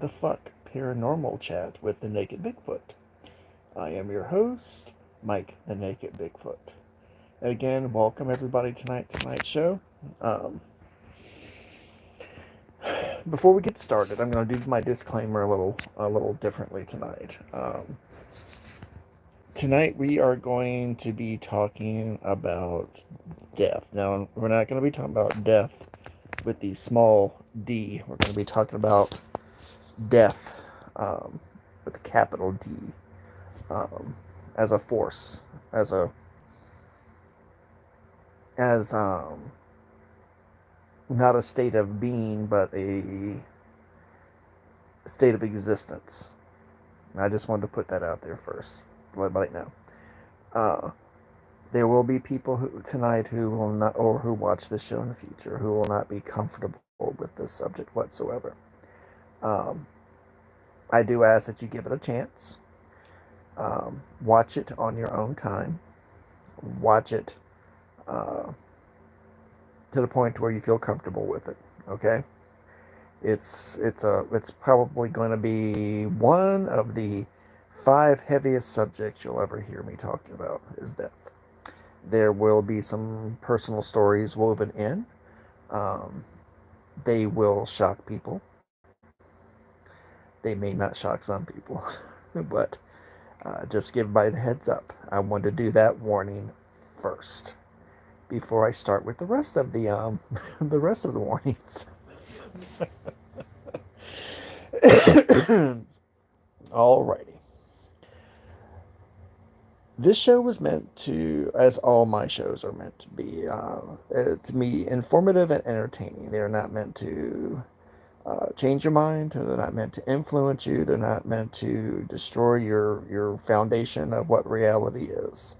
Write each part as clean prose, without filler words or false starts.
the fuck Paranormal Chat with the Naked Bigfoot. I am your host, Mike the Naked Bigfoot. Again, welcome everybody tonight's show. Um, Before we get started, I'm going to do my disclaimer a little differently tonight. Tonight we are going to be talking about death. Now, we're not going to be talking about death with the small d. We're going to be talking about death with a capital D, um, as a force, as not a state of being, but a state of existence. I just wanted to put that out there first, let everybody know. There will be people tonight who will not, or who watch this show in the future, who will not be comfortable with this subject whatsoever. I do ask that you give it a chance. Watch it on your own time. Watch it to the point where you feel comfortable with it. Okay, it's probably going to be one of the 5 heaviest subjects you'll ever hear me talking about is death. There will be some personal stories woven in. They will shock people. They may not shock some people, but just give by the heads up. I want to do that warning first before I start with the rest of the the rest of the warnings. Alrighty. This show was meant to, as all my shows are meant to be informative and entertaining. They are not meant to change your mind. They're not meant to influence you. They're not meant to destroy your foundation of what reality is.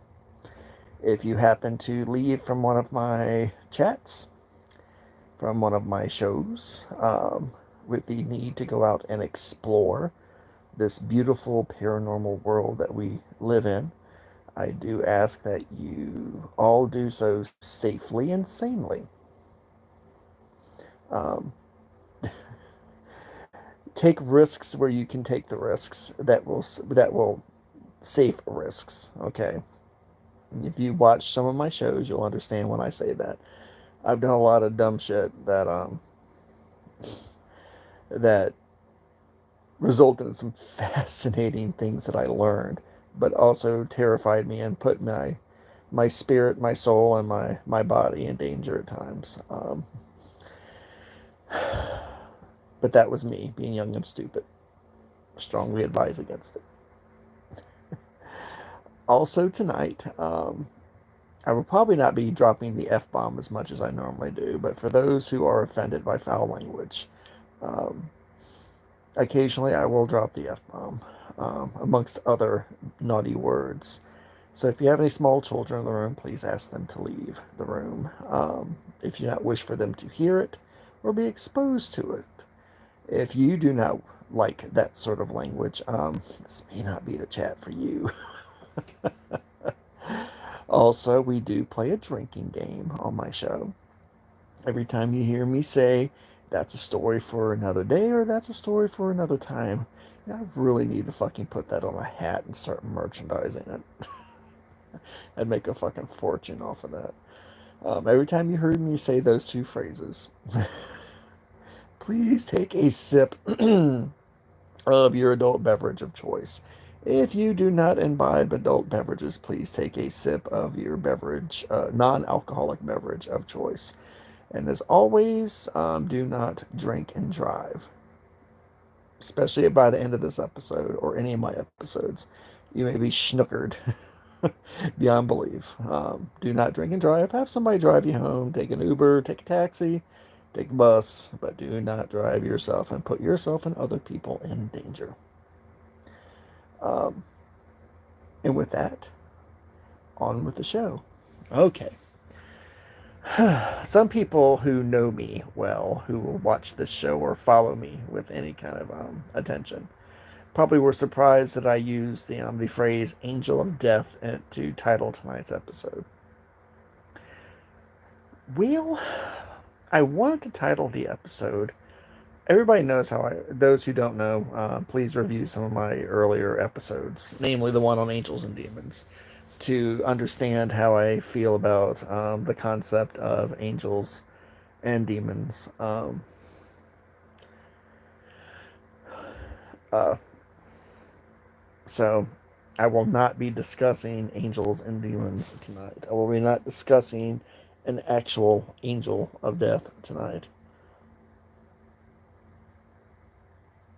If you happen to leave from one of my chats, from one of my shows, with the need to go out and explore this beautiful paranormal world that we live in, I do ask that you all do so safely and sanely. Take risks where you can take the risks that will safe risks. Okay. If you watch some of my shows, you'll understand when I say that. I've done a lot of dumb shit that resulted in some fascinating things that I learned, but also terrified me and put my spirit, my soul, and my body in danger at times. But that was me being young and stupid. Strongly advise against it. Also tonight, I will probably not be dropping the F-bomb as much as I normally do, but for those who are offended by foul language, occasionally I will drop the F-bomb, amongst other naughty words. So if you have any small children in the room, please ask them to leave the room, if you do not wish for them to hear it or be exposed to it. If you do not like that sort of language, this may not be the chat for you. Also, we do play a drinking game on my show. Every time you hear me say, that's a story for another day, or that's a story for another time, I really need to fucking put that on a hat and start merchandising it. I'd make a fucking fortune off of that. Every time you heard me say those 2 phrases, please take a sip of your adult beverage of choice. If you do not imbibe adult beverages, please take a sip of your beverage, non-alcoholic beverage of choice. And as always, do not drink and drive. Especially by the end of this episode, or any of my episodes, you may be snookered beyond belief. Do not drink and drive. Have somebody drive you home. Take an Uber, take a taxi, take a bus, but do not drive yourself and put yourself and other people in danger. And with that, on with the show. Okay. Some people who know me well, who will watch this show or follow me with any kind of attention, probably were surprised that I used the phrase "angel of death" to title tonight's episode. Well, I wanted to title the episode Everybody knows how I. Those who don't know, please review some of my earlier episodes, namely the one on angels and demons, to understand how I feel about the concept of angels and demons. Uh, so, I will not be discussing angels and demons tonight. I will be not discussing an actual angel of death tonight.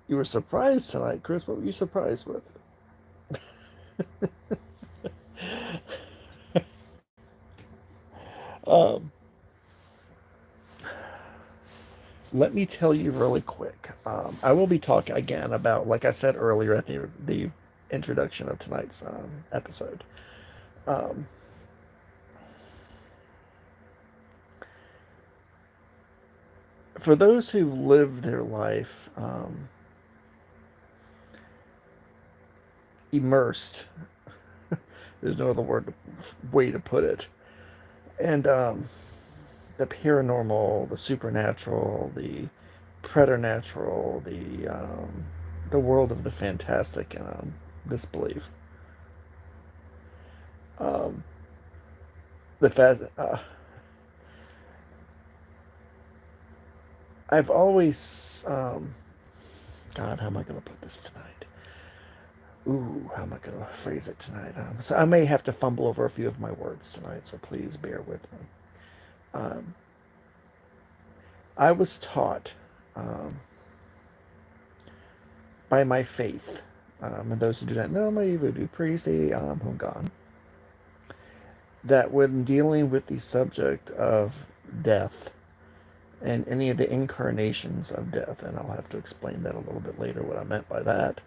You were surprised tonight, Chris. What were you surprised with? Um, Let me tell you really quick. I will be talking again about, like I said earlier at the introduction of tonight's episode. Um, for those who live their life immersed, there's no other way to put it, and the paranormal, the supernatural, the preternatural, the world of the fantastic and disbelief. Um, the fast. I've always, God, how am I going to put this tonight? Ooh, how am I going to phrase it tonight? So I may have to fumble over a few of my words tonight, so please bear with me. Um, I was taught by my faith, and those who do not know my voodoo priest, Hongan, that when dealing with the subject of death and any of the incarnations of death, and I'll have to explain that a little bit later, what I meant by that,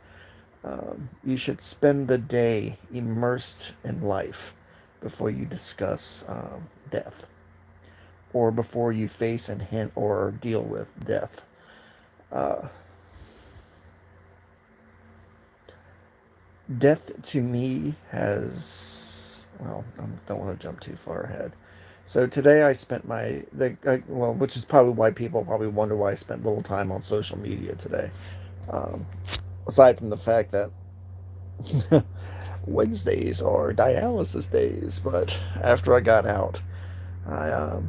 you should spend the day immersed in life before you discuss death, or before you face and hint or deal with death. Uh, Death to me has, well, I don't want to jump too far ahead. So today I spent well, which is probably why people probably wonder why I spent little time on social media today. Um, Aside from the fact that Wednesdays are dialysis days, but after I got out, I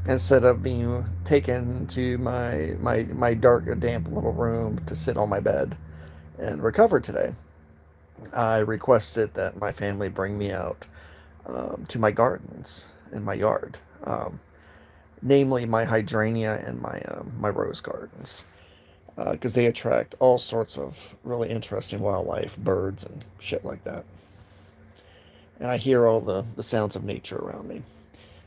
instead of being taken to my dark, damp little room to sit on my bed and recover today, I requested that my family bring me out to my gardens in my yard, namely my hydrangea and my rose gardens, because they attract all sorts of really interesting wildlife, birds and shit like that. And I hear all the sounds of nature around me.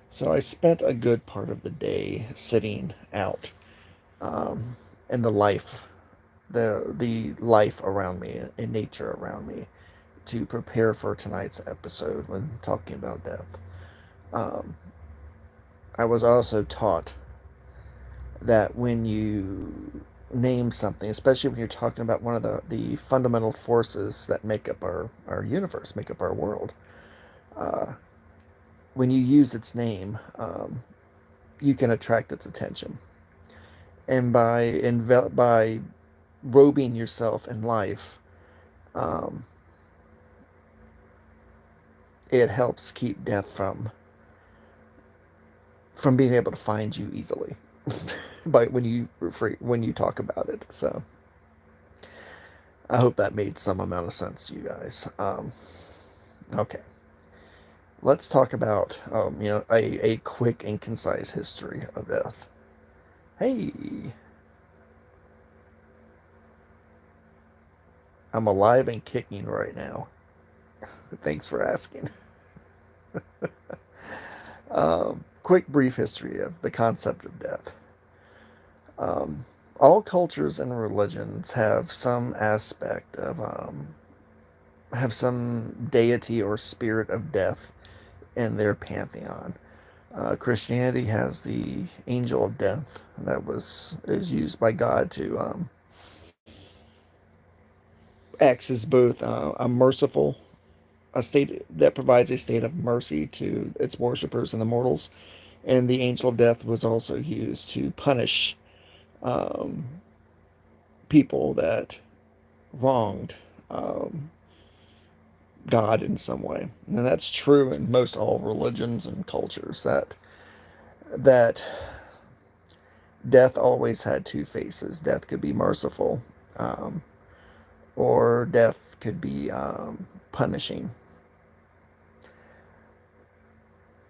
So I spent a good part of the day sitting out um, in the life around me, in nature around me, to prepare for tonight's episode when talking about death. Um, I was also taught that when you name something, especially when you're talking about one of the fundamental forces that make up our universe, make up our world, uh, when you use its name, you can attract its attention. And by robing yourself in life, um, it helps keep death from being able to find you easily by when you talk about it. So I hope that made some amount of sense to you guys. Okay, let's talk about a quick and concise history of death. Hey, I'm alive and kicking right now. Thanks for asking. Quick brief history of the concept of death. All cultures and religions have some aspect of have some deity or spirit of death in their pantheon. Christianity has the angel of death that is used by God to acts as both a merciful, a state that provides a state of mercy to its worshippers and the mortals, and the angel of death was also used to punish people that wronged um, God in some way. And that's true in most all religions and cultures, that death always had two faces. Death could be merciful, um, or death could be punishing.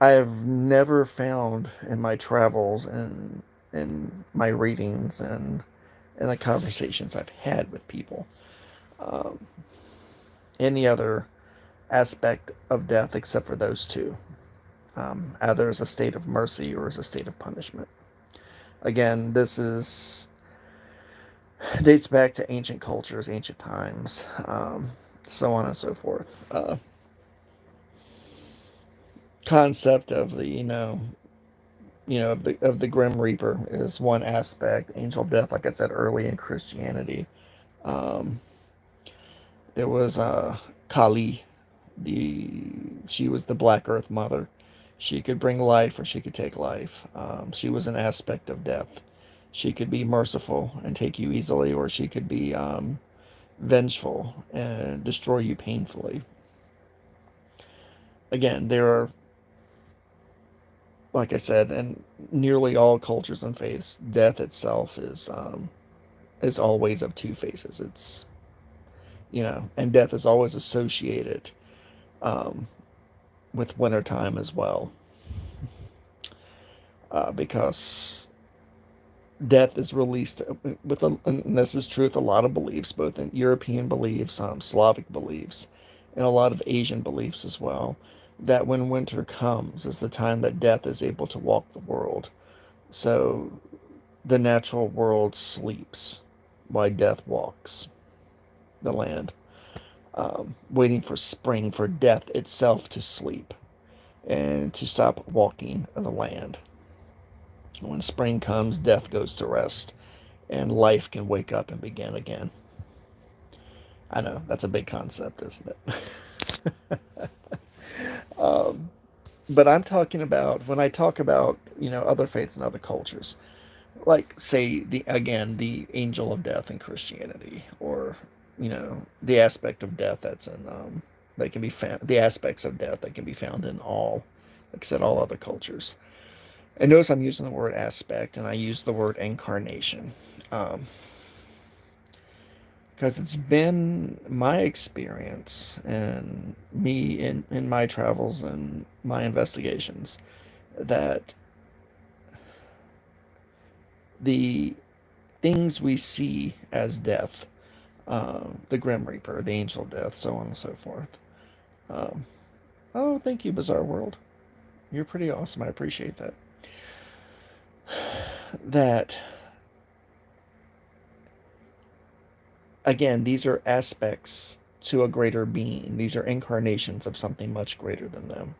I have never found in my travels and in my readings and in the conversations I've had with people um, any other aspect of death except for those two. Either as a state of mercy or as a state of punishment. Again, this is dates back to ancient cultures, ancient times, so on and so forth. Concept of the of the Grim Reaper is one aspect. Angel of Death, like I said early in Christianity, um, there was Kali. She was the Black Earth Mother. She could bring life or she could take life. She was an aspect of death. She could be merciful and take you easily, or she could be vengeful and destroy you painfully. Again, there are, like I said, in nearly all cultures and faiths, death itself is always of two faces. It's and death is always associated um, with wintertime as well, because death is released and this is true with a lot of beliefs, both in European beliefs, Slavic beliefs, and a lot of Asian beliefs as well, that when winter comes is the time that death is able to walk the world. So the natural world sleeps while death walks the land, waiting for spring, for death itself to sleep and to stop walking the land. When spring comes, death goes to rest, and life can wake up and begin again. I know, that's a big concept, isn't it? um, but I'm talking about, when I talk about, other faiths and other cultures, like, say, the angel of death in Christianity, or, the aspect of death that's in, that can be found, the aspects of death that can be found in all, like I said, all other cultures. And notice I'm using the word aspect, and I use the word incarnation. Um, because it's been my experience and me in my travels and my investigations that the things we see as death, the Grim Reaper, the Angel of Death, so on and so forth. Um, oh, thank you, Bizarre World. You're pretty awesome. I appreciate that. That, again, these are aspects to a greater being. These are incarnations of something much greater than them.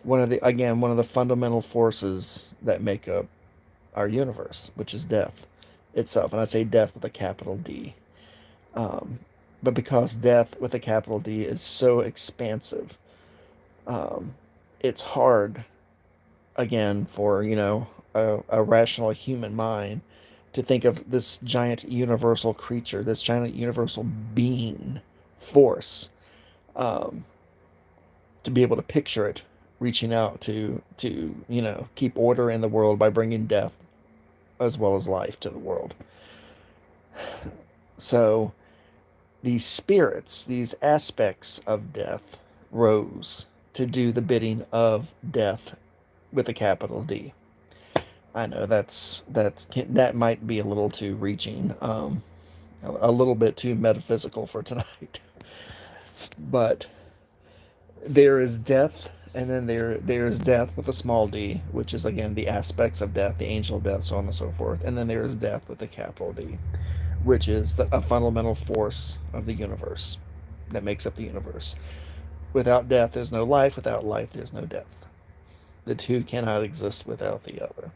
One of the fundamental forces that make up our universe, which is death itself. And I say death with a capital D. Um, but because death with a capital D is so expansive, um, it's hard, again, for, a rational human mind to think of this giant universal creature, this giant universal being, force, um, to be able to picture it reaching out to keep order in the world by bringing death as well as life to the world. So these spirits, these aspects of death, rose to do the bidding of death with a capital D. I know that might be a little too reaching, a little bit too metaphysical for tonight. But there is death, and then there is death with a small d, which is again the aspects of death, the angel of death, so on and so forth. And then there is death with a capital D, which is a fundamental force of the universe that makes up the universe. Without death, there's no life. Without life, there's no death. The two cannot exist without the other.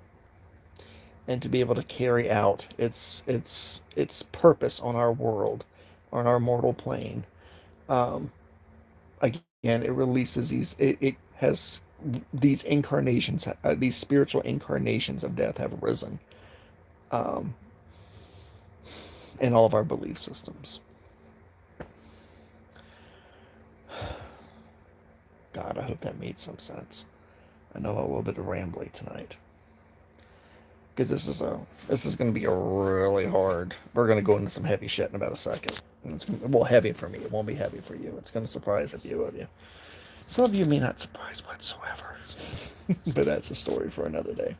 And to be able to carry out its purpose on our world, on our mortal plane, um, again, it releases it has these incarnations, these spiritual incarnations of death have risen. Um, in all of our belief systems. God, I hope that made some sense. I know I'm a little bit rambly tonight because this is going to be a really hard. We're going to go into some heavy shit in about a second. And it's well, heavy for me. It won't be heavy for you. It's going to surprise a few of you. Some of you may not surprise whatsoever, but that's a story for another day.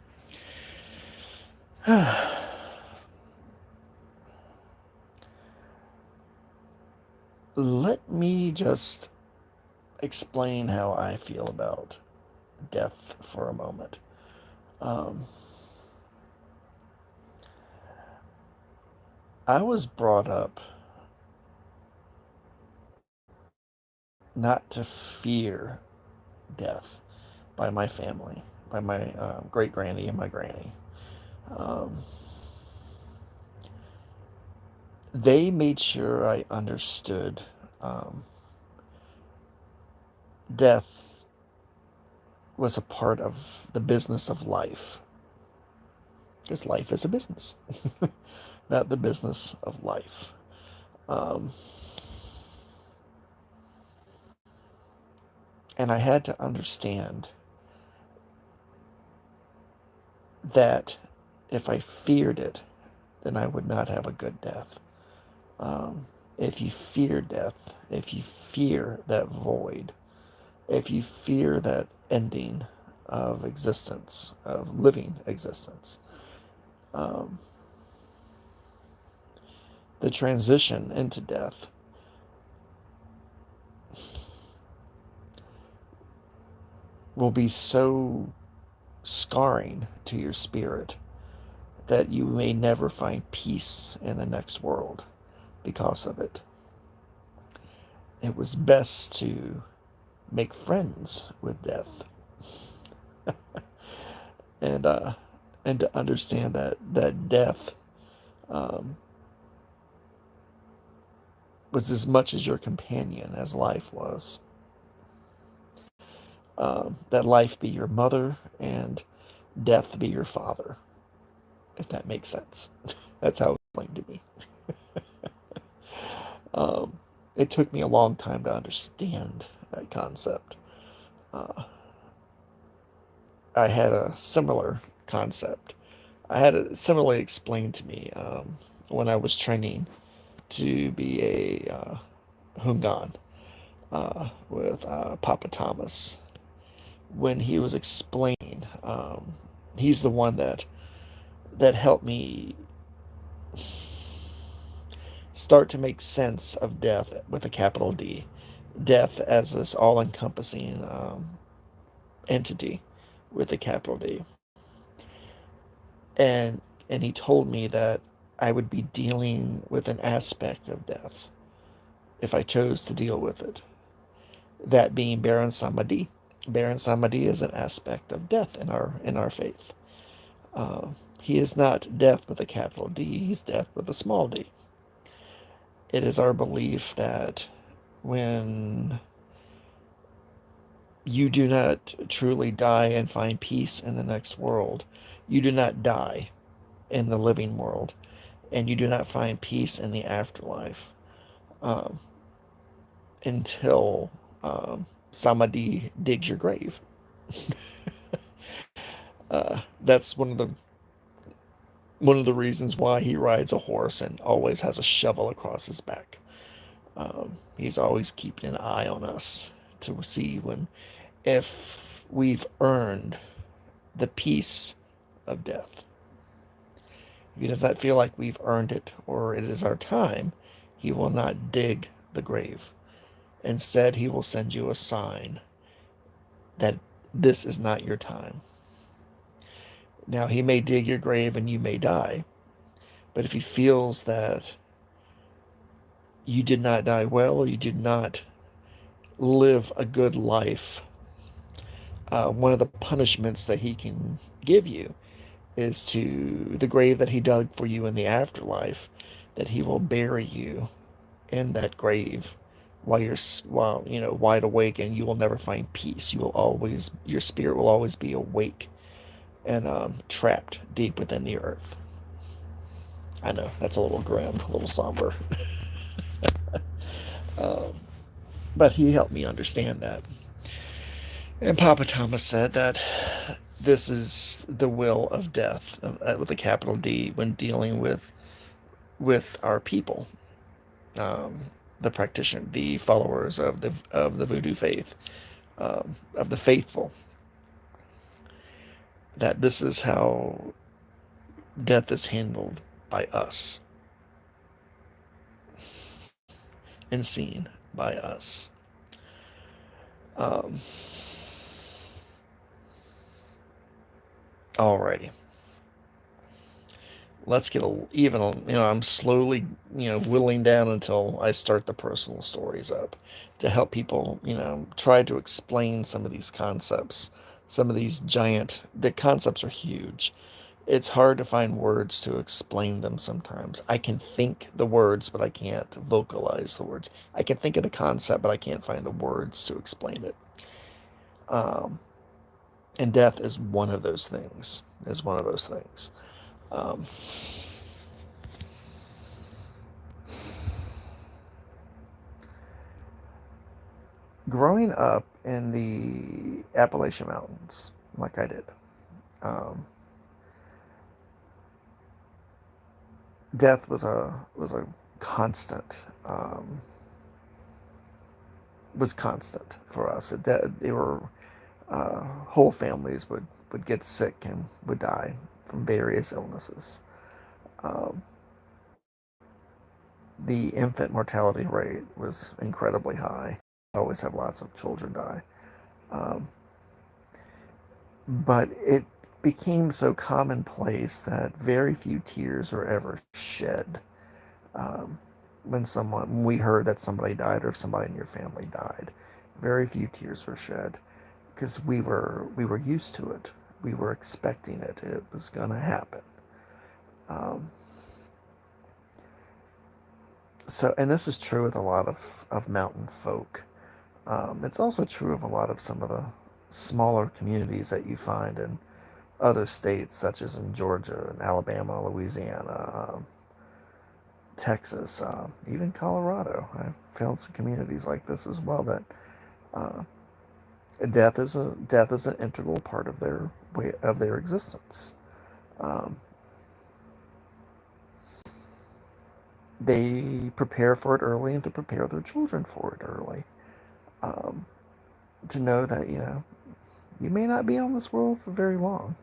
Let me just explain how I feel about death for a moment. I was brought up not to fear death by my family, by my great granny and my granny. Um, they made sure I understood death was a part of the business of life. Because life is a business, not the business of life. Um, and I had to understand that if I feared it, then I would not have a good death. If you fear death, if you fear that void, if you fear that ending of existence, of living existence, the transition into death will be so scarring to your spirit that you may never find peace in the next world because of it. It was best to make friends with death and to understand that death was as much as your companion as life was. That life be your mother and death be your father, if that makes sense. That's how it explained to me. It took me a long time to understand that concept. I had a similar concept. I had it similarly explained to me when I was training to be a Hungan with Papa Thomas. When he was explaining, he's the one that helped me start to make sense of death with a capital D. Death as this all-encompassing entity with a capital D. And he told me that I would be dealing with an aspect of death if I chose to deal with it. That being Baron Samedi. Baron Samedi is an aspect of death in our faith. He is not death with a capital D, he's death with a small d. It is our belief that when you do not truly die and find peace in the next world, you do not die in the living world, and you do not find peace in the afterlife until Samadhi digs your grave. That's one of the reasons why he rides a horse and always has a shovel across his back. He's always keeping an eye on us to see if we've earned the peace of death. If he does not feel like we've earned it or it is our time, he will not dig the grave. Instead, he will send you a sign that this is not your time. Now, he may dig your grave and you may die, but if he feels that you did not die well or you did not live a good life, one of the punishments that he can give you is to the grave that he dug for you in the afterlife, that he will bury you in that grave while you're wide awake, and you will never find peace. Your spirit will always be awake and trapped deep within the earth. I know that's a little grim, a little somber, but he helped me understand that. And Papa Thomas said that this is the will of death, with a capital D, when dealing with our people, the practitioner, the followers of the voodoo faith, of the faithful. That this is how death is handled by us and seen by us. Um, Alrighty, let's get even. I'm slowly, whittling down until I start the personal stories up to help people, try to explain some of these concepts. Some of these the concepts are huge. It's hard to find words to explain them sometimes. I can think the words, but I can't vocalize the words. I can think of the concept, but I can't find the words to explain it. Um, and death is one of those things. Is one of those things. Um, Growing up in the Appalachian Mountains, like I did, um, death was a constant. Was constant for us. They were whole families would get sick and would die from various illnesses. Um, the infant mortality rate was incredibly high. Always have lots of children die. Um, but it became so commonplace that very few tears were ever shed, um, when we heard that somebody died or if somebody in your family died. Very few tears were shed because we were used to it. We were expecting it. It was gonna happen. Um, and this is true with a lot of mountain folk. It's also true of a lot of some of the smaller communities that you find in other states, such as in Georgia and Alabama, Louisiana, Texas, even Colorado. I've found some communities like this as well that uh, death is an integral part of their existence. Um, they prepare for it early and to prepare their children for it early. Um, to know that you may not be on this world for very long.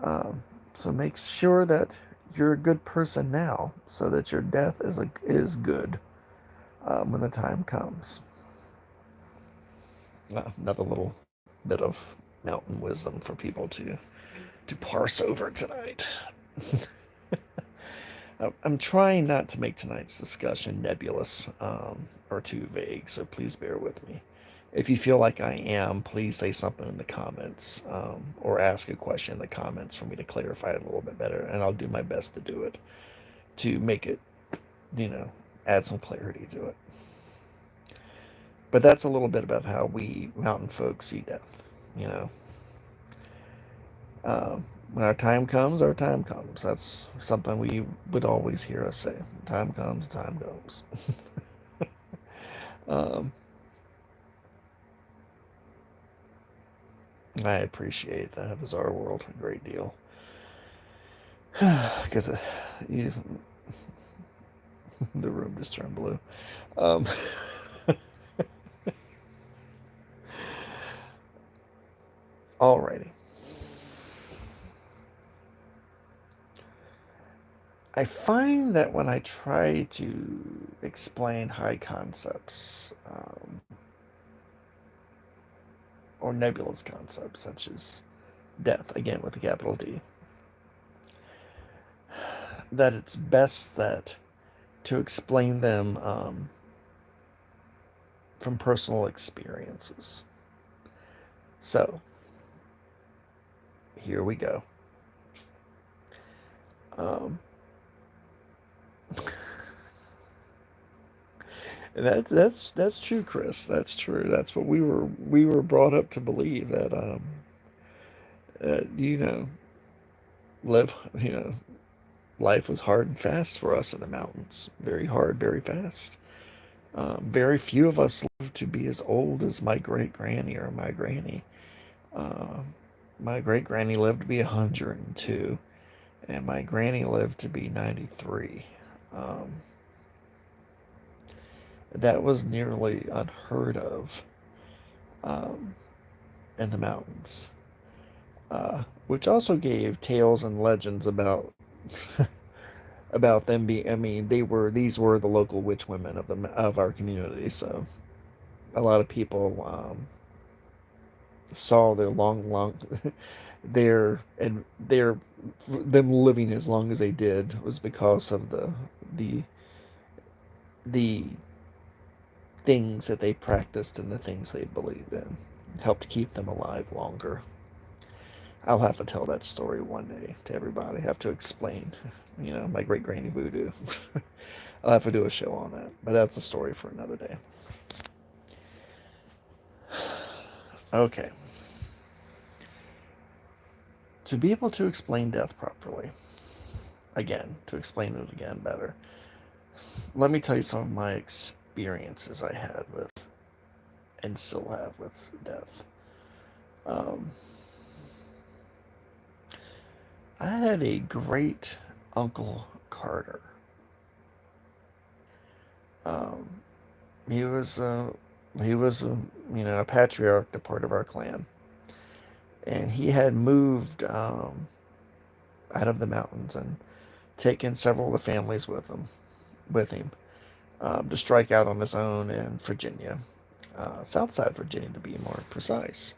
Um, so make sure that you're a good person now, so that your death is good, when the time comes. Another little bit of mountain wisdom for people to parse over tonight. I'm trying not to make tonight's discussion nebulous, or too vague, so please bear with me. If you feel like I am, please say something in the comments, or ask a question in the comments for me to clarify it a little bit better, and I'll do my best to do it, to make it, you know, add some clarity to it. But that's a little bit about how we mountain folks see death, you know. When our time comes, our time comes. That's something we would always hear us say. Time comes, time goes. um, I appreciate that bizarre world a great deal. Because you, the room just turned blue. Um, Alrighty. I find that when I try to explain high concepts, or nebulous concepts, such as death, again with a capital D, that it's best that to explain them, from personal experiences. So, here we go. Um, that's true, Chris. That's true. That's what we were brought up to believe, that you know live, life was hard and fast for us in the mountains. Very hard, very fast. Very few of us lived to be as old as my great granny or my granny. Uh, my great granny lived to be 102, and my granny lived to be 93. Um, that was nearly unheard of um, in the mountains, which also gave tales and legends about about them being. I mean, these were the local witch women of our community, so a lot of people saw their long their them living as long as they did was because of the the things that they practiced and the things they believed in helped keep them alive longer. I'll have to tell that story one day to everybody. I have to explain, my great granny voodoo. I'll have to do a show on that, but that's a story for another day. Okay. To be able to explain death properly, again, to explain it again better, let me tell you some of my experiences I had with, and still have with death. Um, I had a great Uncle Carter. Um, he was a patriarch, a part of our clan, and he had moved out of the mountains and taken several of the families with him to strike out on his own in Virginia, Southside Virginia to be more precise,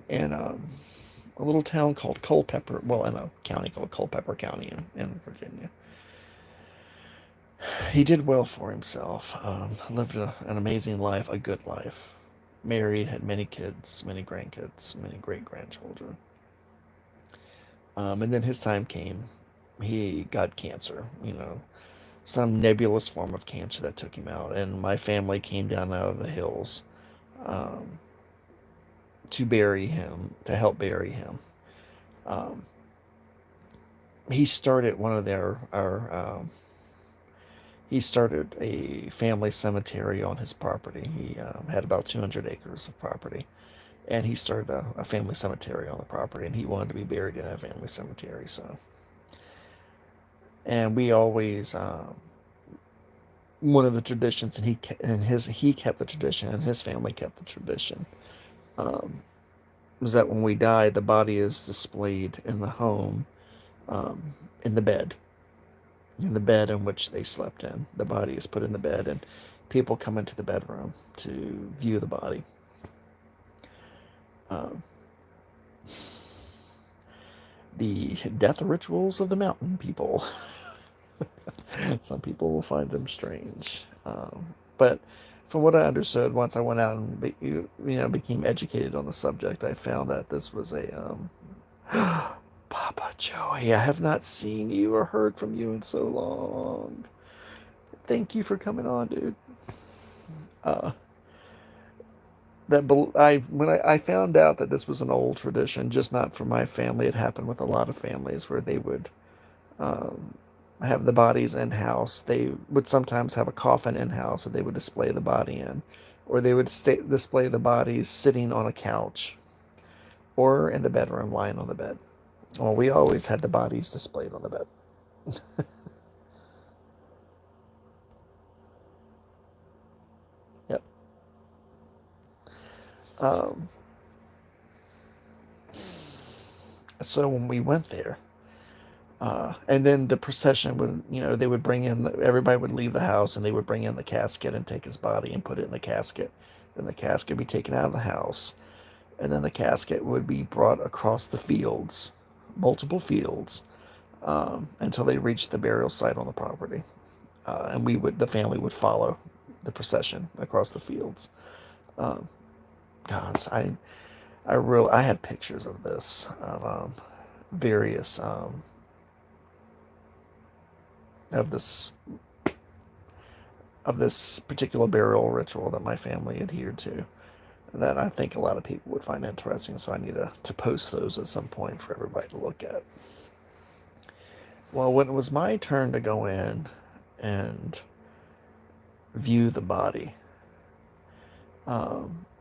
and a little town called Culpeper, well, in a county called Culpeper County in Virginia. He did well for himself, lived an amazing life, a good life, married, had many kids, many grandkids, many great grandchildren. And then his time came. He got cancer, some nebulous form of cancer that took him out. And my family came down out of the hills um, to bury him, to help bury him. Um, he started one of he started a family cemetery on his property. He had about 200 acres of property, and he started a family cemetery on the property, and he wanted to be buried in that family cemetery. So, and we always one of the traditions, and he kept the tradition, and his family kept the tradition. Um, was that when we die, the body is displayed in the home, in the bed, in which they slept in. The body is put in the bed, and people come into the bedroom to view the body. Um, the death rituals of the mountain people. Some people will find them strange. But from what I understood, once I went out and became educated on the subject, I found that this was a Papa Joey, I have not seen you or heard from you in so long. Thank you for coming on, dude. Uh, when I found out that this was an old tradition, just not for my family, it happened with a lot of families where they would um, have the bodies in house. They would sometimes have a coffin in house that they would display the body in, or they would display the bodies sitting on a couch or in the bedroom lying on the bed. Well, we always had the bodies displayed on the bed. Yep. Um, so when we went there, and then the procession would, they would bring in, everybody would leave the house and they would bring in the casket and take his body and put it in the casket. Then the casket would be taken out of the house. And then the casket would be brought across the fields, multiple fields, until they reached the burial site on the property. And the family would follow the procession across the fields. Um, God, I have pictures of this, of various, of this of this particular burial ritual that my family adhered to, that I think a lot of people would find interesting. So I need to post those at some point for everybody to look at. Well, when it was my turn to go in and view the body,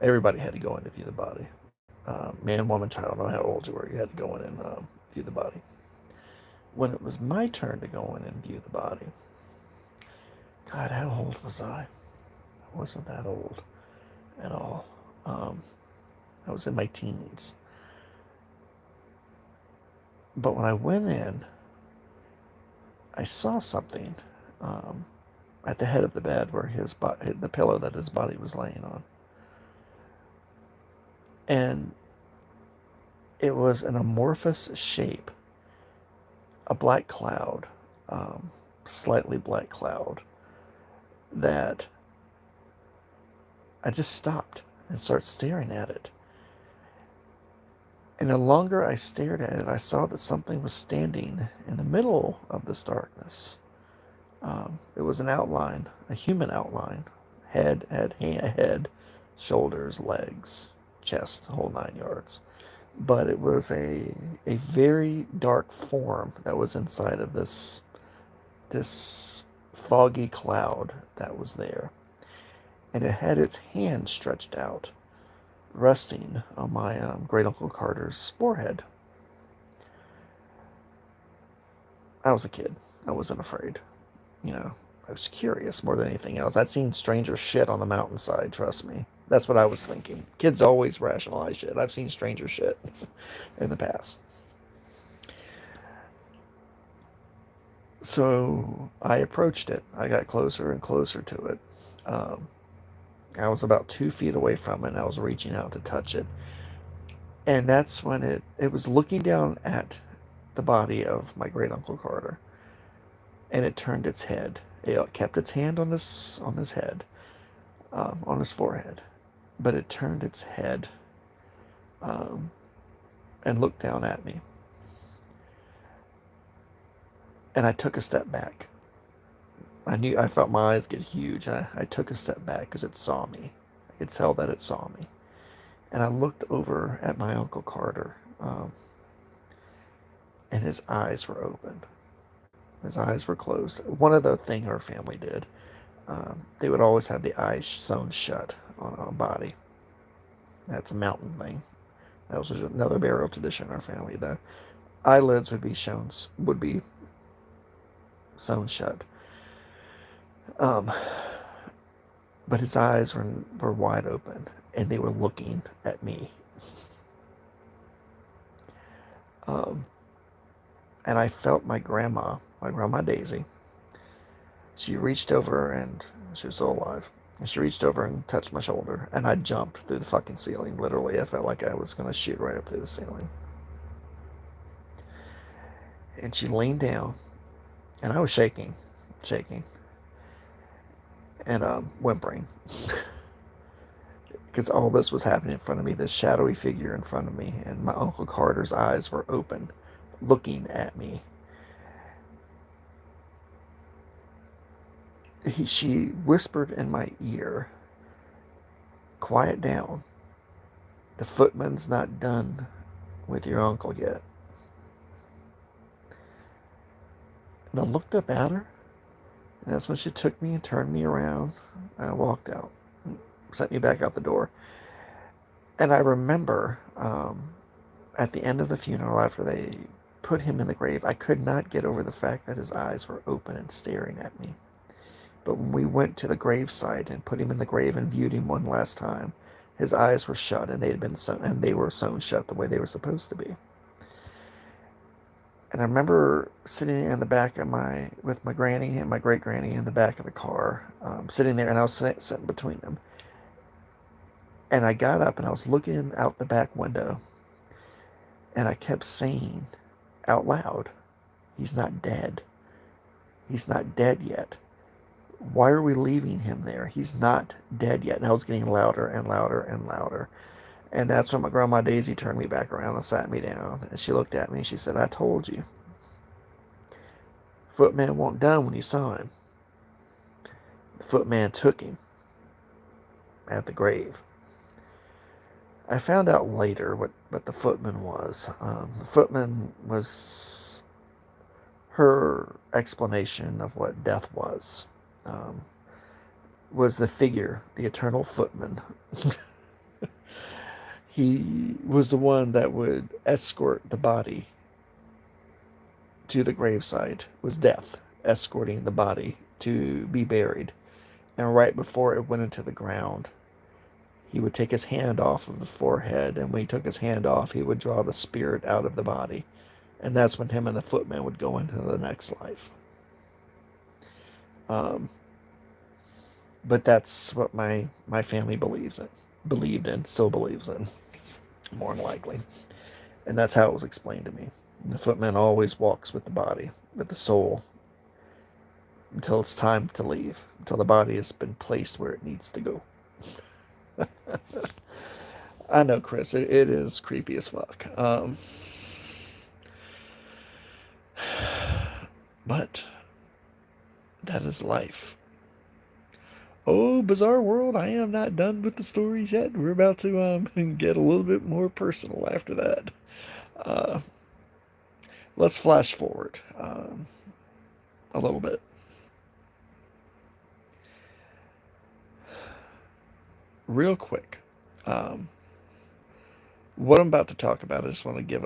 everybody had to go in to view the body. Man, woman, child, I don't know how old you were. You had to go in and view the body. When it was my turn to go in and view the body, God, how old was I? I wasn't that old at all. I was in my teens. But when I went in, I saw something at the head of the bed where the pillow that his body was laying on. And it was an amorphous shape, a black cloud, slightly black cloud, that I just stopped and started staring at it. And the longer I stared at it, I saw that something was standing in the middle of this darkness. It was an outline, a human outline, head, shoulders, legs, chest, whole 9 yards. But it was a very dark form that was inside of this foggy cloud that was there, and it had its hand stretched out, resting on my great uncle Carter's forehead. I was a kid. I wasn't afraid. You know, I was curious more than anything else. I'd seen stranger shit on the mountainside, trust me. That's what I was thinking. Kids always rationalize shit. I've seen stranger shit in the past. So I approached it. I got closer and closer to it. I was about 2 feet away from it, and I was reaching out to touch it. And that's when it was looking down at the body of my great uncle Carter, and it turned its head. It kept its hand on his head, on his forehead, but it turned its head and looked down at me. And I took a step back. I felt my eyes get huge, and I took a step back because it saw me. I could tell that it saw me. And I looked over at my Uncle Carter, and his eyes were open. His eyes were closed. One of the things our family did, they would always have the eyes sewn shut on a body. That's a mountain thing. That was another burial tradition in our family. The eyelids would be sewn shut. But his eyes were wide open, and they were looking at me. And I felt my grandma Daisy. She reached over, and she was still alive. And she reached over and touched my shoulder, and I jumped through the fucking ceiling. Literally, I felt like I was going to shoot right up through the ceiling. And she leaned down, and I was shaking, and whimpering. Because all this was happening in front of me, this shadowy figure in front of me, and my Uncle Carter's eyes were open, looking at me. She whispered in my ear, "Quiet down. The footman's not done with your uncle yet." And I looked up at her, and that's when she took me and turned me around, and I walked out, sent me back out the door. And I remember at the end of the funeral, after they put him in the grave, I could not get over the fact that his eyes were open and staring at me. But when we went to the gravesite and put him in the grave and viewed him one last time, his eyes were shut, and they were sewn shut the way they were supposed to be. And I remember sitting in the back of with my granny and my great granny in the back of the car, sitting there, and I was sitting between them. And I got up and I was looking out the back window, and I kept saying out loud, "He's not dead. He's not dead yet. Why are we leaving him there? He's not dead yet." And I was getting louder and louder and louder. And that's when my grandma Daisy turned me back around and sat me down. And she looked at me and she said, "I told you. Footman wasn't done when you saw him. The footman took him at the grave." I found out later what the footman was. The footman was her explanation of what death um, was the figure, the eternal footman. He was the one that would escort the body to the gravesite, was death, escorting the body to be buried. And right before it went into the ground, he would take his hand off of the forehead, and when he took his hand off, he would draw the spirit out of the body. And that's when him and the footman would go into the next life. Um, but that's what my family believed in, still believes in, more than likely. And that's how it was explained to me. The footman always walks with the body, with the soul, until it's time to leave, until the body has been placed where it needs to go. I know, Chris, it is creepy as fuck. But that is life. Oh, bizarre world, I am not done with the stories yet. We're about to get a little bit more personal after that. Uh, let's flash forward a little bit. Real quick. What I'm about to talk about, I just want to give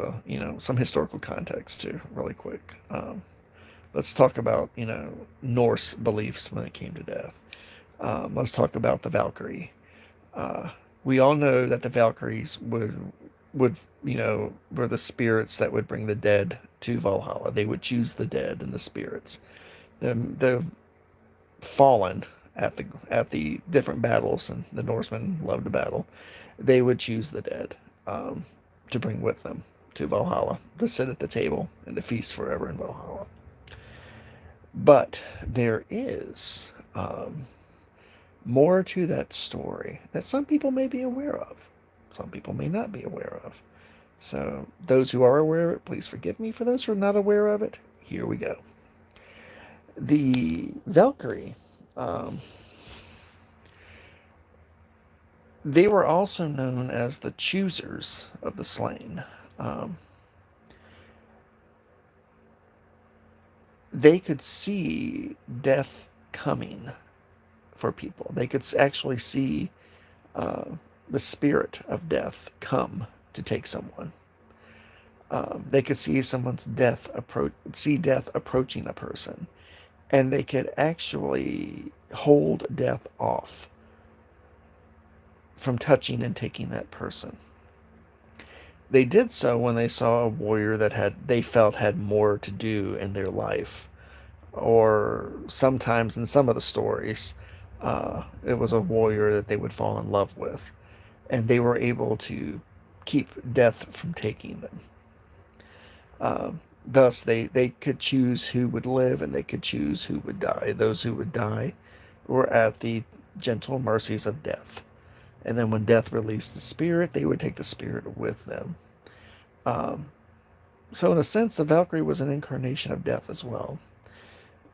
some historical context to really quick. Let's talk about, Norse beliefs when it came to death. Let's talk about the Valkyrie. Uh, we all know that the Valkyries would were the spirits that would bring the dead to Valhalla. They would choose the dead and the spirits. The fallen at the different battles, and the Norsemen loved to battle. They would choose the dead to bring with them to Valhalla to sit at the table and to feast forever in Valhalla. But there is more to that story that some people may be aware of. Some people may not be aware of. So, those who are aware of it, please forgive me. For those who are not aware of it, here we go. The Valkyrie, they were also known as the choosers of the slain. They could see death coming for people. They could actually see the spirit of death come to take someone. They could see see death approaching a person, and they could actually hold death off from touching and taking that person. They did so when they saw a warrior that they felt had more to do in their life, or sometimes in some of the stories, it was a warrior that they would fall in love with, and they were able to keep death from taking them. Thus, they could choose who would live and they could choose who would die. Those who would die were at the gentle mercies of death. And then when death released the spirit, they would take the spirit with them. So in a sense, the Valkyrie was an incarnation of death as well.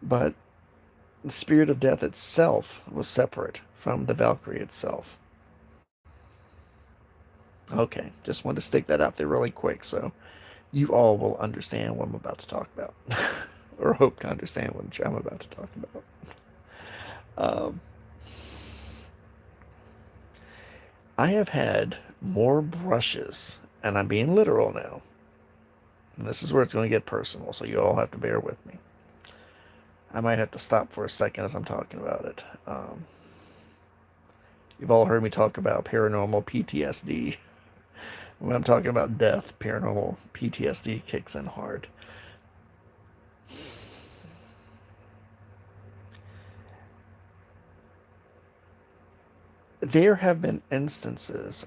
But the spirit of death itself was separate from the Valkyrie itself. Okay, just wanted to stick that out there really quick so you all will understand what I'm about to talk about. Or hope to understand what I'm about to talk about. I have had more brushes, and I'm being literal now. And this is where it's going to get personal, so you all have to bear with me. I might have to stop for a second as I'm talking about it. You've all heard me talk about paranormal PTSD. When I'm talking about death, paranormal PTSD kicks in hard. There have been instances,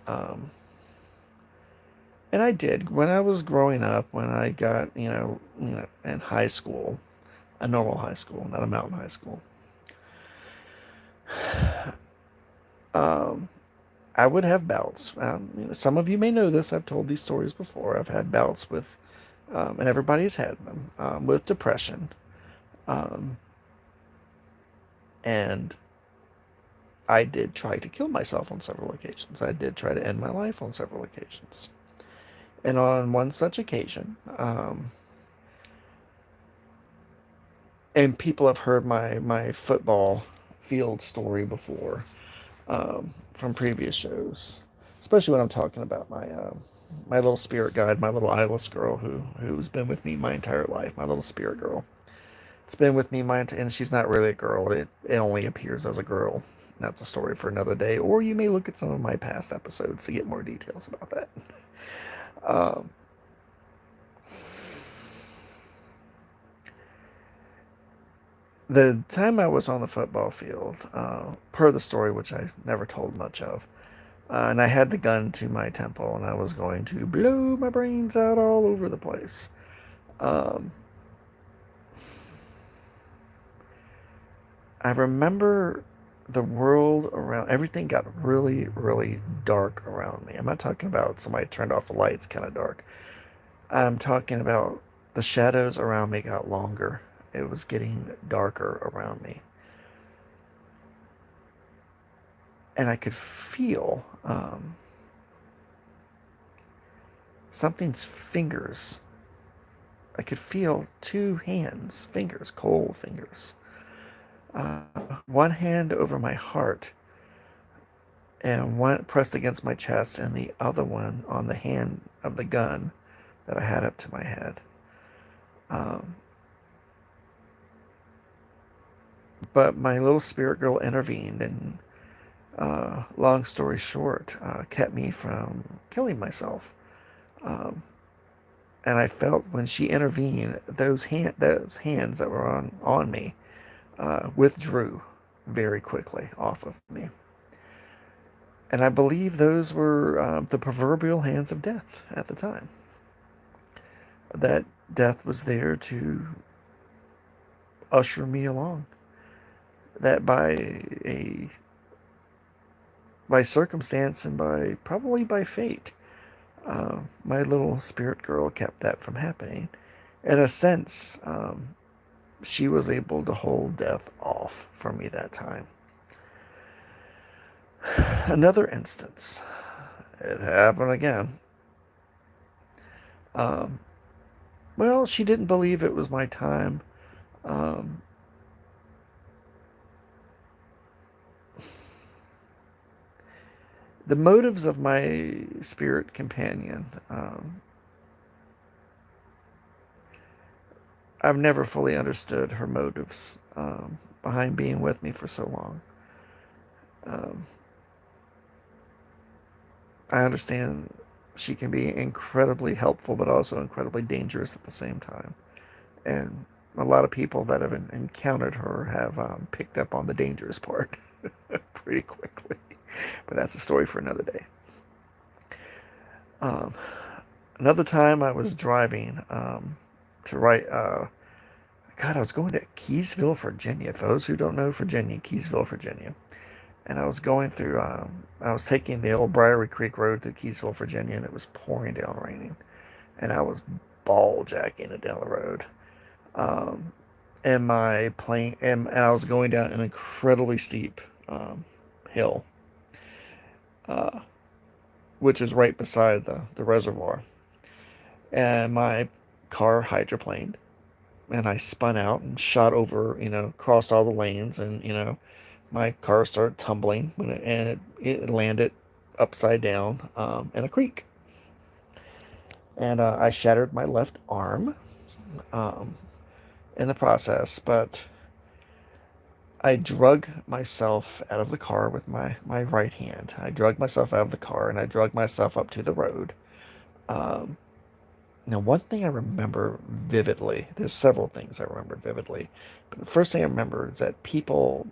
and I did when I was growing up, when I got, in high school, a normal high school, not a mountain high school. I would have bouts. Some of you may know this. I've told these stories before. I've had bouts with, and everybody's had them, with depression. And I did try to kill myself on several occasions. I did try to end my life on several occasions. And on one such occasion, And people have heard my football field story before, from previous shows, especially when I'm talking about my little spirit guide, my little eyeless girl who's been with me my entire life, my little spirit girl. It's been with me and she's not really a girl. It only appears as a girl. That's a story for another day, or you may look at some of my past episodes to get more details about that. Um, the time I was on the football field, per the story, which I never told much of, and I had the gun to my temple, and I was going to blow my brains out all over the place. Um, I remember the world around, everything got really, really dark around me. I'm not talking about somebody turned off the lights kind of dark. I'm talking about the shadows around me got longer. It was getting darker around me. And I could feel something's fingers. I could feel two hands, fingers, cold fingers. Uh, one hand over my heart and one pressed against my chest, and the other one on the hand of the gun that I had up to my head. Um, but my little spirit girl intervened, and long story short, kept me from killing myself. Um, and I felt when she intervened, those hands that were on me withdrew very quickly off of me. And I believe those were the proverbial hands of death at the time. That death was there to usher me along. That by circumstance and probably by fate, my little spirit girl kept that from happening. In a sense, she was able to hold death off for me that time. Another instance, it happened again. Um, well, she didn't believe it was my time. Um, the motives of my spirit companion, I've never fully understood her motives behind being with me for so long. Um, I understand she can be incredibly helpful, but also incredibly dangerous at the same time. And a lot of people that have encountered her have picked up on the dangerous part pretty quickly. But that's a story for another day. Um, another time I was driving to write. God, I was going to Keysville, Virginia. For those who don't know Virginia, Keysville, Virginia. And I was going through, I was taking the old Briary Creek Road through Keysville, Virginia, and it was pouring down raining. And I was ball jacking it down the road. Um, and my plane, and I was going down an incredibly steep hill, uh, which is right beside the reservoir. And my car hydroplaned, and I spun out and shot over, crossed all the lanes, and, my car started tumbling and it landed upside down in a creek. And I shattered my left arm um, in the process, but I drug myself out of the car with my right hand. I drug myself out of the car and I drug myself up to the road. Um, Now, one thing I remember vividly, there's several things I remember vividly, but the first thing I remember is that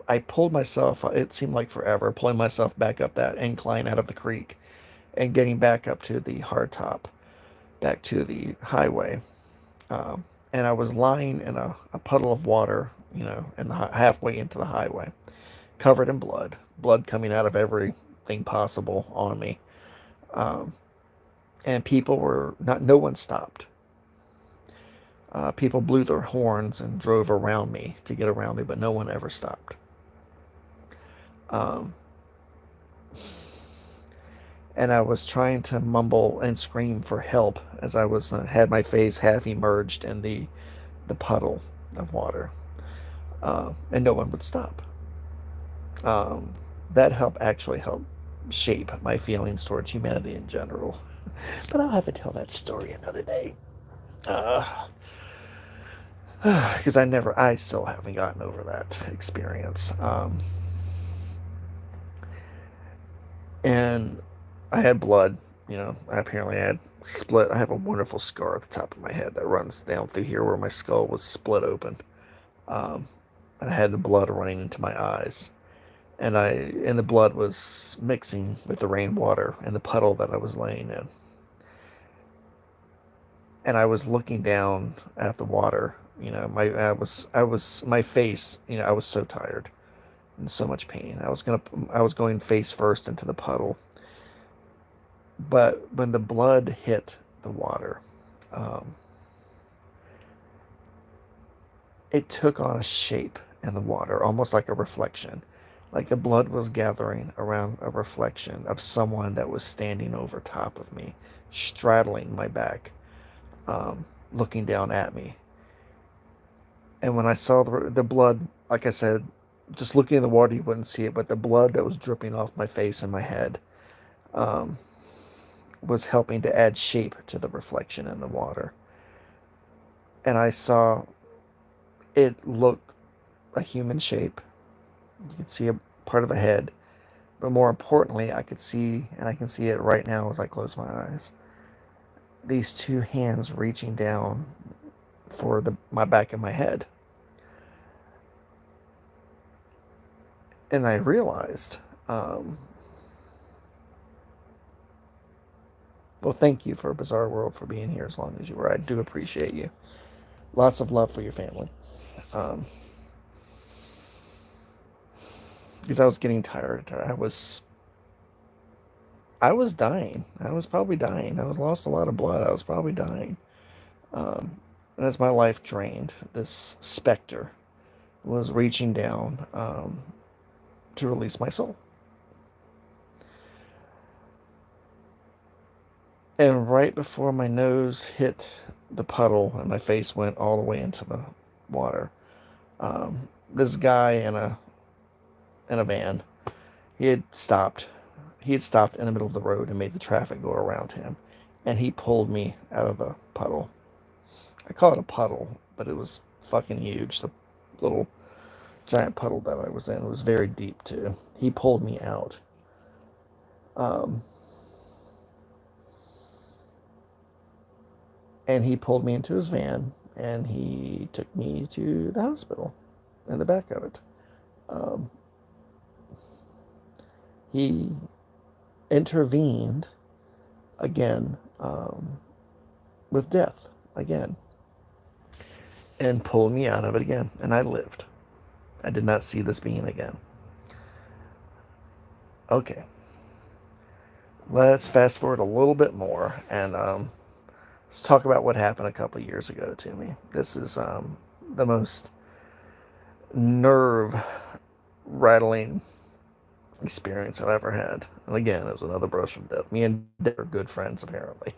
I pulled myself, it seemed like forever, pulling myself back up that incline out of the creek and getting back up to the hardtop, back to the highway. And I was lying in a puddle of water, halfway into the highway, covered in blood coming out of everything possible on me. Um, and no one stopped. People blew their horns and drove around me to get around me, but no one ever stopped. Um, and I was trying to mumble and scream for help as I was had my face half emerged in the puddle of water. and no one would stop. Um, that actually helped shape my feelings towards humanity in general. But I'll have to tell that story another day. Because I still haven't gotten over that experience. And I had blood, I had split. I have a wonderful scar at the top of my head that runs down through here where my skull was split open. Um, and I had the blood running into my eyes. And the blood was mixing with the rainwater in the puddle that I was laying in. And I was looking down at the water. My face. I was so tired, in so much pain. I was going face first into the puddle. But when the blood hit the water, um, it took on a shape in the water, almost like a reflection. Like the blood was gathering around a reflection of someone that was standing over top of me, straddling my back, looking down at me. And when I saw the blood, like I said, just looking in the water, you wouldn't see it, but the blood that was dripping off my face and my head was helping to add shape to the reflection in the water. And I saw it looked a human shape. You could see a part of a head. But more importantly, I could see, and I can see it right now as I close my eyes, these two hands reaching down for my back of my head. And I realized, well, thank you for a Bizarre World for being here as long as you were. I do appreciate you. Lots of love for your family. Because I was getting tired. I was dying. I was probably dying. I was lost a lot of blood. I was probably dying. And as my life drained, this specter was reaching down to release my soul. And right before my nose hit the puddle and my face went all the way into the water, this guy in a van, he had stopped. He had stopped in the middle of the road and made the traffic go around him, and he pulled me out of the puddle. I call it a puddle, but it was fucking huge. The little giant puddle that I was in was very deep too. He pulled me out. And he pulled me into his van and he took me to the hospital in the back of it. Um, he intervened again with death again and pulled me out of it again, and I lived. I did not see this being again. Okay, let's fast forward a little bit more and let's talk about what happened a couple of years ago to me. This is the most nerve rattling experience I've ever had. And again, it was another brush with death. Me and Dad are good friends, apparently.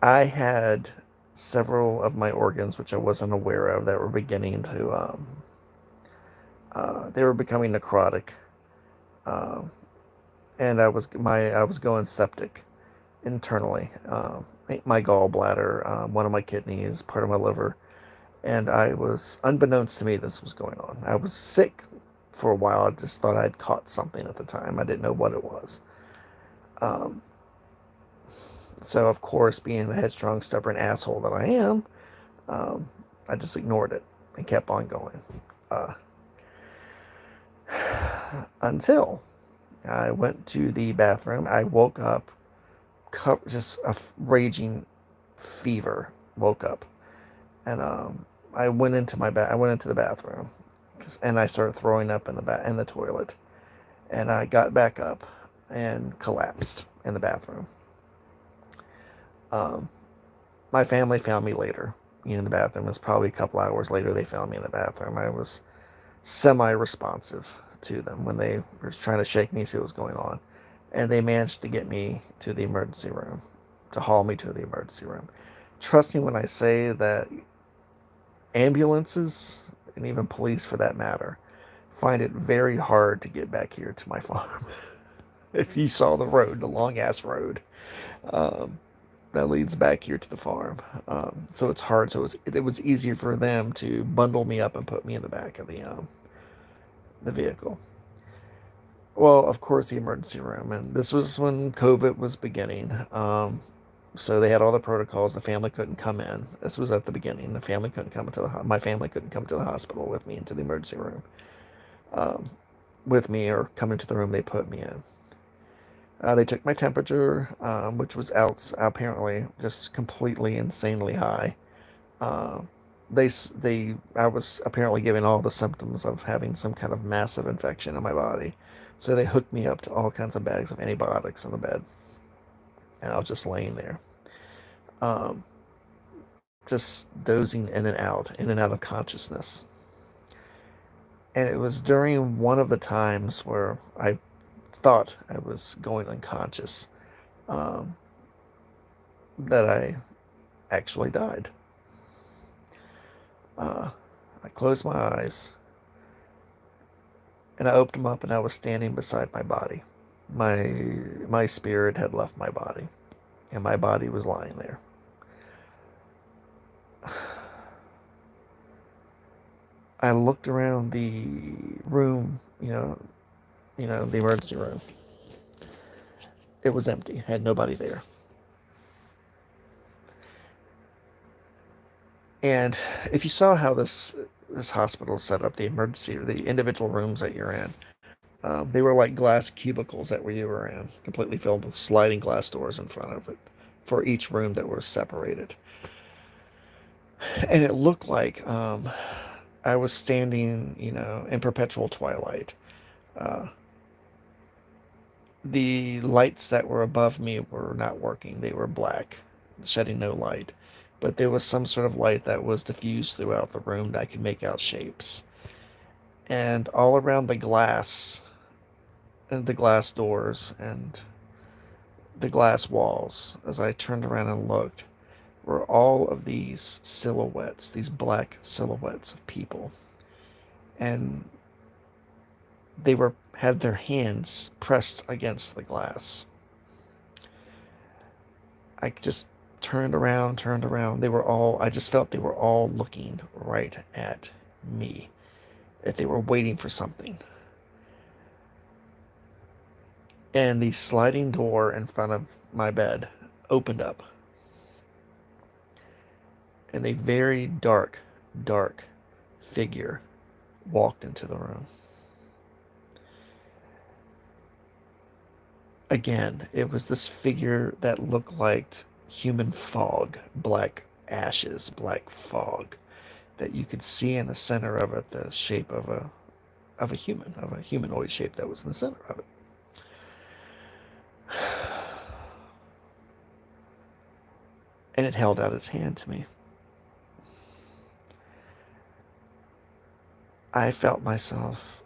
I had several of my organs, which I wasn't aware of, that were beginning to, they were becoming necrotic. And I was going septic internally. My gallbladder, one of my kidneys, part of my liver. And unbeknownst to me, this was going on. I was sick for a while. I just thought I'd caught something at the time. I didn't know what it was. So, of course, being the headstrong, stubborn asshole that I am, I just ignored it and kept on going. Until I went to the bathroom. I woke up, just a raging fever. Woke up, and I went into the bathroom, and I started throwing up in the toilet, and I got back up and collapsed in the bathroom. My family found me later, in the bathroom. It was probably a couple hours later they found me in the bathroom. I was semi-responsive to them when they were trying to shake me, see what was going on. And they managed to get me to the emergency room, to haul me to the emergency room. trust me when I say that ambulances, and even police for that matter, find it very hard to get back here to my farm. If you saw the road, the long ass road that leads back here to the farm, so it's hard. So it was easier for them to bundle me up and put me in the back of the vehicle. Well, of course, the emergency room, and this was when COVID was beginning. So they had all the protocols. The family couldn't come in. This was at the beginning. The family couldn't come into my family couldn't come to the hospital with me into the emergency room with me, or come into the room they put me in. They took my temperature, which was out apparently just completely insanely high. Uh, I was apparently giving all the symptoms of having some kind of massive infection in my body, so they hooked me up to all kinds of bags of antibiotics in the bed, and I was just laying there, um, just dozing in and out of consciousness. And it was during one of the times where I thought I was going unconscious, um, that I actually died. I closed my eyes and I opened them up, and I was standing beside my body. My spirit had left my body, and my body was lying there. I looked around the room, the emergency room. It was empty, had nobody there. And if you saw how this hospital is set up, the individual rooms that you're in, they were like glass cubicles that where you were in, completely filled with sliding glass doors in front of it for each room that were separated. And it looked like I was standing, in perpetual twilight. Uh, the lights that were above me were not working. They were black, shedding no light. But there was some sort of light that was diffused throughout the room that I could make out shapes. And all around the glass, and the glass doors, and the glass walls, as I turned around and looked, were all of these silhouettes, these black silhouettes of people. And they had their hands pressed against the glass. I just turned around. I just felt they were all looking right at me, that they were waiting for something. And the sliding door in front of my bed opened up, and a very dark, dark figure walked into the room. Again, it was this figure that looked like human fog, black ashes, black fog, that you could see in the center of it, the shape of a humanoid shape that was in the center of it. And it held out its hand to me. I felt myself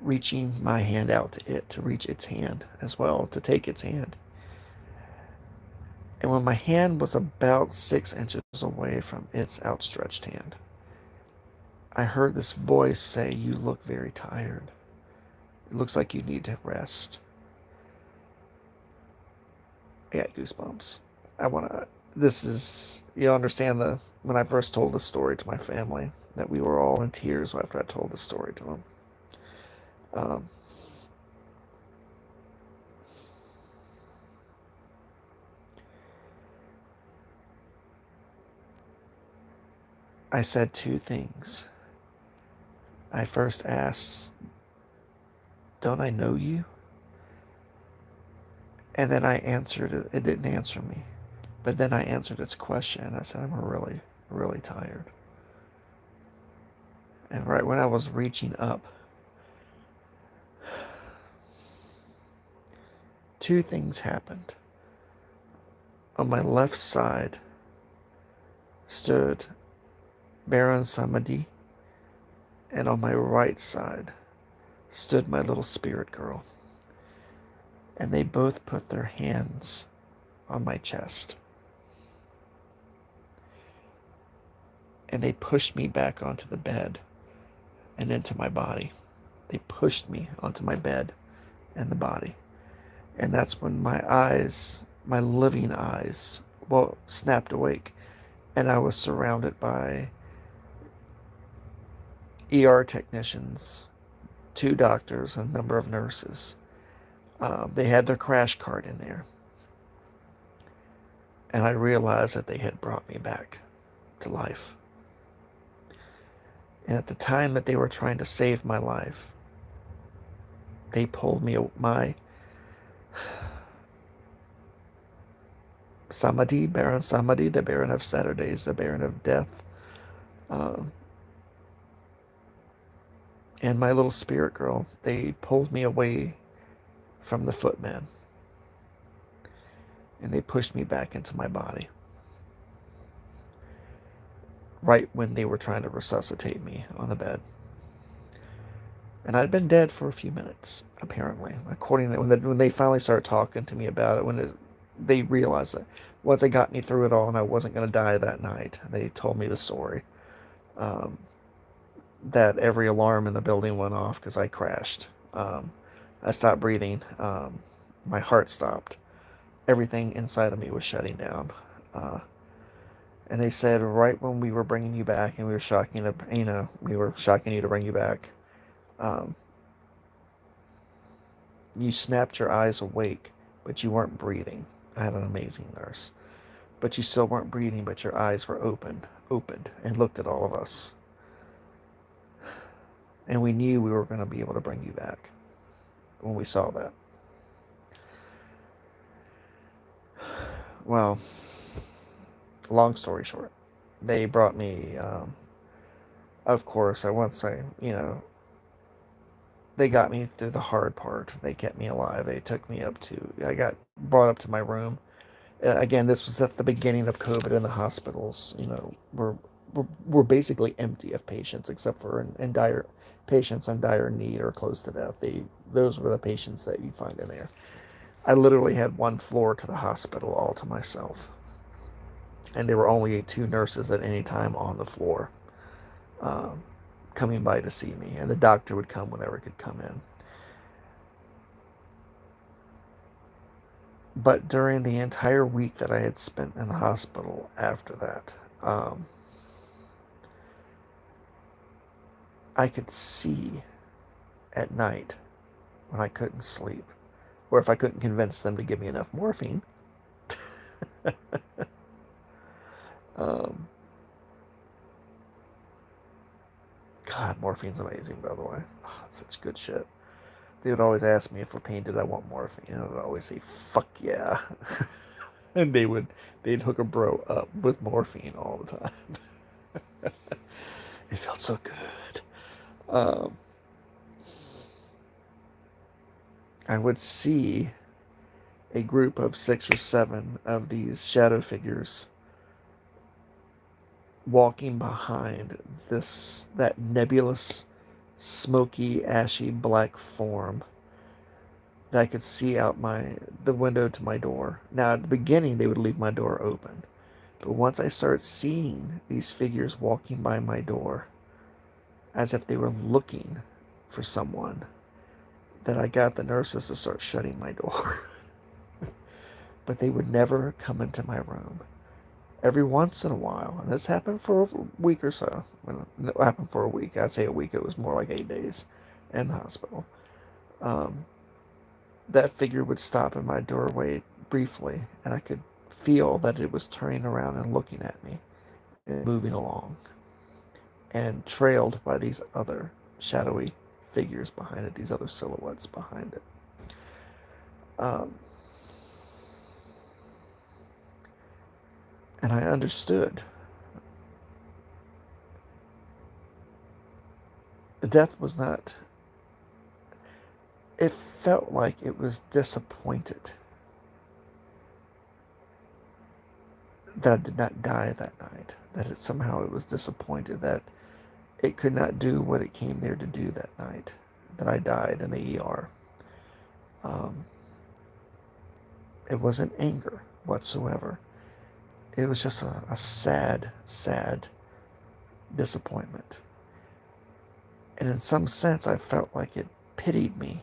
reaching my hand out to it, to reach its hand as well, to take its hand. And when my hand was about 6 inches away from its outstretched hand, I heard this voice say, "You look very tired. It looks like you need to rest." I got goosebumps. You understand when I first told this story to my family, that we were all in tears after I told this story to them. I said two things. I first asked, "Don't I know you?" And then I answered it. It didn't answer me. But then I answered its question. I said, "I'm really, really tired." And right when I was reaching up, two things happened. On my left side stood Baron Samedi, and on my right side stood my little spirit girl. And they both put their hands on my chest. and they pushed me back onto the bed and into my body. They pushed me onto my bed and the body. And that's when my eyes, my living eyes, well, snapped awake. And I was surrounded by ER technicians, 2 doctors, and a number of nurses. They had their crash cart in there. And I realized that they had brought me back to life. And at the time that they were trying to save my life, they pulled me, my Samadi, Baron Samadi, the Baron of Saturdays, the Baron of Death, um, and my little spirit girl, they pulled me away from the footman. And they pushed me back into my body. Right when they were trying to resuscitate me on the bed. And I'd been dead for a few minutes, apparently. According to when they finally started talking to me about it, they realized that once they got me through it all and I wasn't going to die that night, they told me the story. That every alarm in the building went off because I crashed. I stopped breathing. My heart stopped. Everything inside of me was shutting down. And they said right when we were bringing you back and we were shocking you to bring you back, you snapped your eyes awake, but you weren't breathing. I had an amazing nurse. But you still weren't breathing, but your eyes were opened, and looked at all of us. And we knew we were going to be able to bring you back when we saw that. Well, long story short, they brought me, of course, they got me through the hard part. They kept me alive. They took me I got brought up to my room. Again, this was at the beginning of COVID, and the hospitals, were basically empty of patients, except for in dire patients in dire need or close to death. Those were the patients that you find in there. I literally had one floor to the hospital all to myself. And there were only 2 nurses at any time on the floor coming by to see me. And the doctor would come whenever he could come in. But during the entire week that I had spent in the hospital after that, I could see at night when I couldn't sleep. Or if I couldn't convince them to give me enough morphine. God, morphine's amazing, by the way. Oh, it's such good shit. They would always ask me if we're pain, did I want morphine? And I would always say, fuck yeah. And they'd hook a bro up with morphine all the time. It felt so good. I would see a group of 6 or 7 of these shadow figures walking behind that nebulous, smoky, ashy black form that I could see out the window to my door. Now, at the beginning, they would leave my door open. But once I started seeing these figures walking by my door, as if they were looking for someone, that I got the nurses to start shutting my door. But they would never come into my room. Every once in a while, and this happened for a week or so. When it happened for a week, I'd say a week, it was more like 8 days in the hospital. That figure would stop in my doorway briefly, and I could feel that it was turning around and looking at me and moving along, and trailed by these other shadowy figures behind it, these other silhouettes behind it. And I understood. Death was not... It felt like it was disappointed that I did not die that night. That somehow it was disappointed that it could not do what it came there to do that night. That I died in the ER. It wasn't anger whatsoever. It was just a sad, sad disappointment. And in some sense, I felt like it pitied me,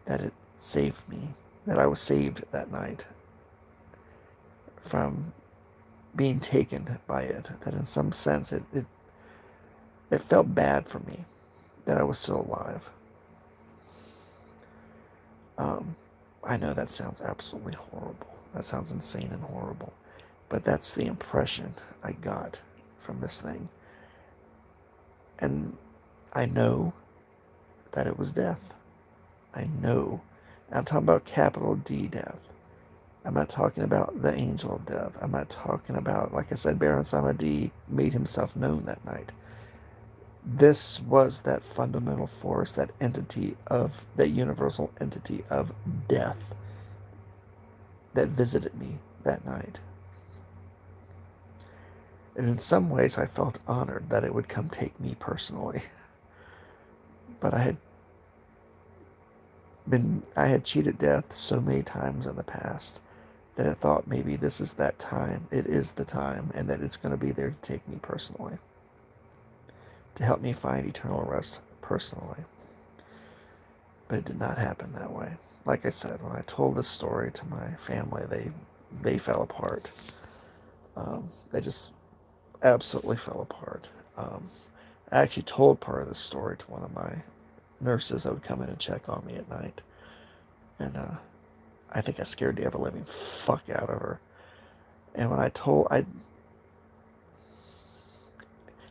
that it saved me, that I was saved that night from being taken by it. That in some sense, it felt bad for me that I was still alive. I know that sounds absolutely horrible. That sounds insane and horrible. But that's the impression I got from this thing. And I know that it was death. I know. I'm talking about capital D death. I'm not talking about the angel of death. I'm not talking about, like I said, Baron Samedi made himself known that night. This was that fundamental force, that entity of, that universal entity of death that visited me that night. And in some ways, I felt honored that it would come take me personally. But I had cheated death so many times in the past that I thought maybe this is that time. It is the time, and that it's going to be there to take me personally, to help me find eternal rest personally. But it did not happen that way. Like I said, when I told this story to my family, they fell apart. They just absolutely fell apart. I actually told part of this story to one of my nurses that would come in and check on me at night. And I think I scared the ever-living fuck out of her. And when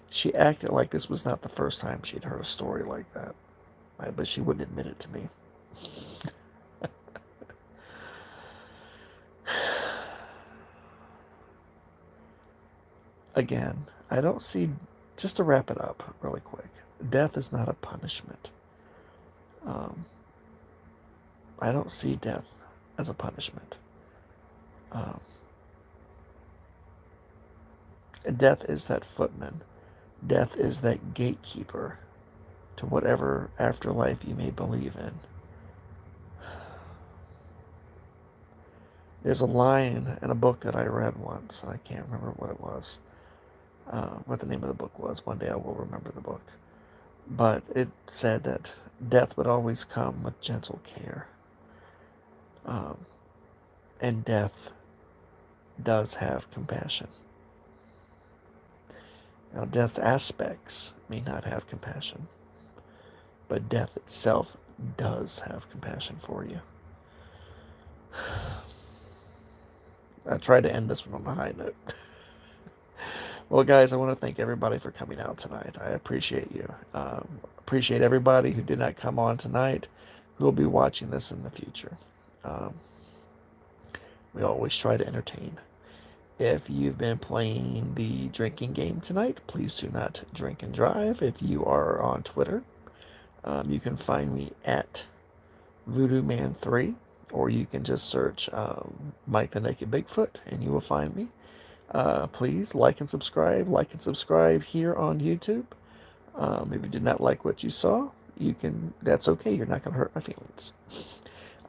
she acted like this was not the first time she'd heard a story like that. But she wouldn't admit it to me. Again, I don't see, just to wrap it up really quick, death is not a punishment. I don't see death as a punishment. Death is that footman. Death is that gatekeeper to whatever afterlife you may believe in. There's a line in a book that I read once, and I can't remember what it was, what the name of the book was. One day I will remember the book. But it said that death would always come with gentle care. And death does have compassion. Now, death's aspects may not have compassion, but death itself does have compassion for you. I tried to end this one on a high note. Well, guys, I want to thank everybody for coming out tonight. I appreciate you. Appreciate everybody who did not come on tonight, who will be watching this in the future. We always try to entertain. If you've been playing the drinking game tonight, please do not drink and drive. If you are on Twitter, you can find me at VoodooMan3, or you can just search Mike the Naked Bigfoot, and you will find me. Please like and subscribe. Like and subscribe here on YouTube. If you did not like what you saw, that's okay. You're not going to hurt my feelings.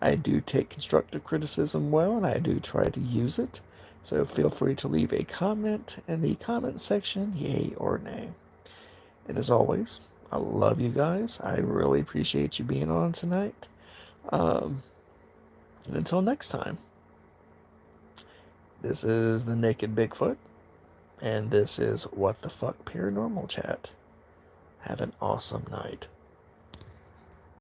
I do take constructive criticism well, and I do try to use it. So feel free to leave a comment in the comment section, yay or nay. And as always, I love you guys. I really appreciate you being on tonight. And until next time, this is the Naked Bigfoot, and this is What the Fuck Paranormal Chat. Have an awesome night.